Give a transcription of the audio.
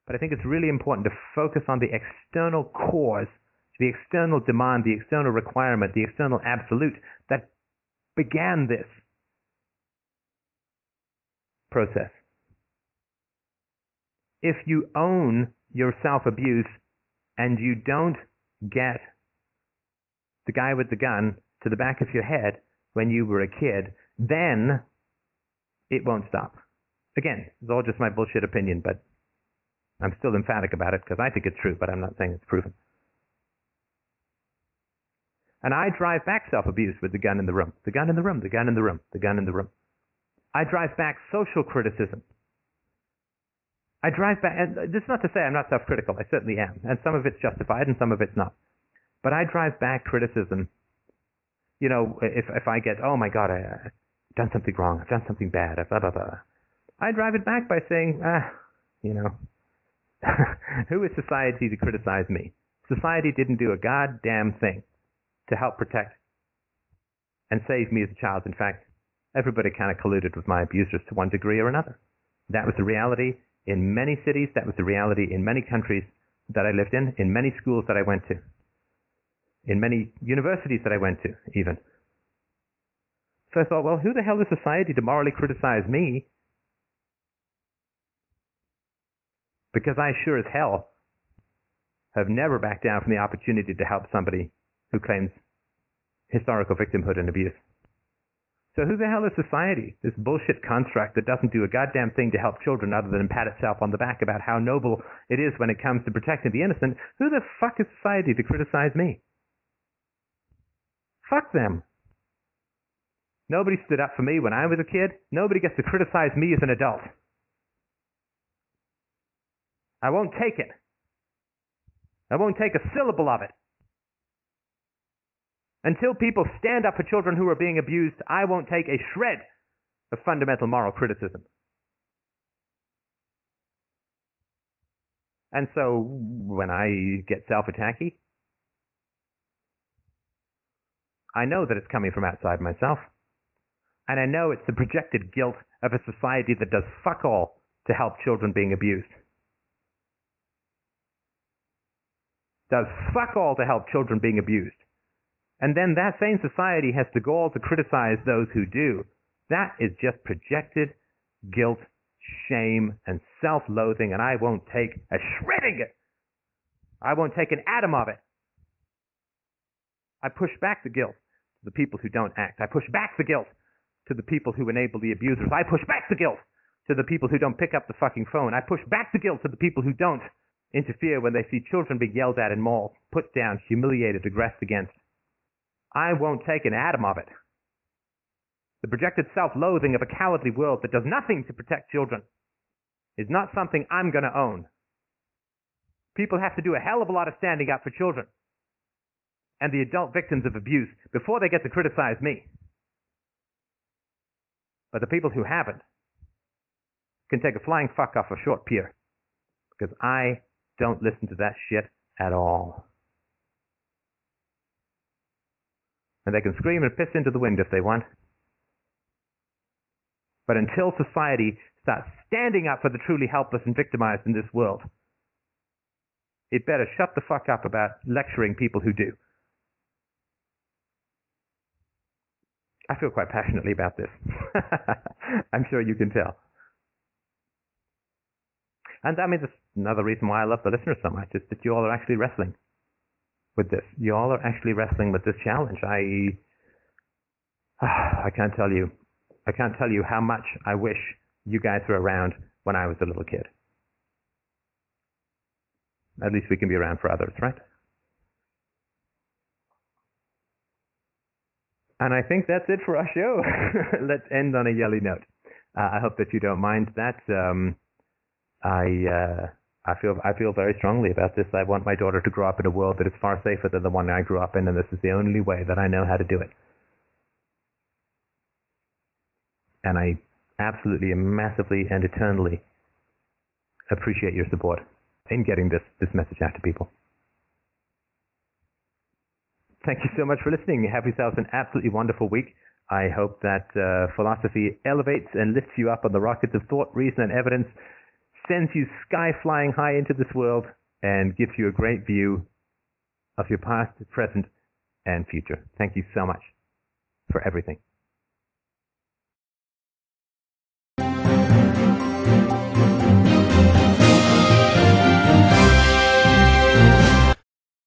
But I think it's really important to focus on the external cause, the external demand, the external requirement, the external absolute that began this process. If you own your self-abuse and you don't get the guy with the gun to the back of your head when you were a kid, then it won't stop. Again, it's all just my bullshit opinion, but I'm still emphatic about it because I think it's true, but I'm not saying it's proven. And I drive back self-abuse with the gun in the room. The gun in the room, the gun in the room, the gun in the room. I drive back social criticism. I drive back, and this is not to say I'm not self-critical. I certainly am. And some of it's justified and some of it's not. But I drive back criticism. You know, if I get, oh my God, I've done something wrong, I've done something bad, blah, blah, blah. I drive it back by saying, you know, who is society to criticize me? Society didn't do a goddamn thing to help protect and save me as a child. In fact, everybody kind of colluded with my abusers to one degree or another. That was the reality in many cities. That was the reality in many countries that I lived in many schools that I went to, in many universities that I went to, even. So I thought, well, who the hell is society to morally criticize me? Because I sure as hell have never backed down from the opportunity to help somebody who claims historical victimhood and abuse. So who the hell is society, this bullshit construct that doesn't do a goddamn thing to help children other than pat itself on the back about how noble it is when it comes to protecting the innocent? Who the fuck is society to criticize me? Fuck them. Nobody stood up for me when I was a kid. Nobody gets to criticize me as an adult. I won't take it. I won't take a syllable of it. Until people stand up for children who are being abused, I won't take a shred of fundamental moral criticism. And so when I get self-attacky, I know that it's coming from outside myself. And I know it's the projected guilt of a society that does fuck all to help children being abused. Does fuck all to help children being abused. And then that same society has the gall to criticize those who do. That is just projected guilt, shame, and self-loathing, and I won't take a shredding it. I won't take an atom of it. I push back the guilt to the people who don't act. I push back the guilt to the people who enable the abusers. I push back the guilt to the people who don't pick up the fucking phone. I push back the guilt to the people who don't interfere when they see children being yelled at in malls, put down, humiliated, aggressed against. I won't take an atom of it. The projected self-loathing of a cowardly world that does nothing to protect children is not something I'm going to own. People have to do a hell of a lot of standing up for children and the adult victims of abuse before they get to criticize me. But the people who haven't can take a flying fuck off a short pier, because I don't listen to that shit at all. And they can scream and piss into the wind if they want. But until society starts standing up for the truly helpless and victimized in this world, it better shut the fuck up about lecturing people who do. I feel quite passionately about this. I'm sure you can tell. And I mean, that's another reason why I love the listeners so much, is that you all are actually wrestling with this. You all are actually wrestling with this challenge. I can't tell you. I can't tell you how much I wish you guys were around when I was a little kid. At least we can be around for others, right? And I think that's it for our show. Let's end on a yelly note. I hope that you don't mind that. I feel very strongly about this. I want my daughter to grow up in a world that is far safer than the one I grew up in, and this is the only way that I know how to do it. And I absolutely and massively and eternally appreciate your support in getting this message out to people. Thank you so much for listening. Have yourselves an absolutely wonderful week. I hope that philosophy elevates and lifts you up on the rockets of thought, reason, and evidence sends you sky flying high into this world and gives you a great view of your past, present, and future. Thank you so much for everything.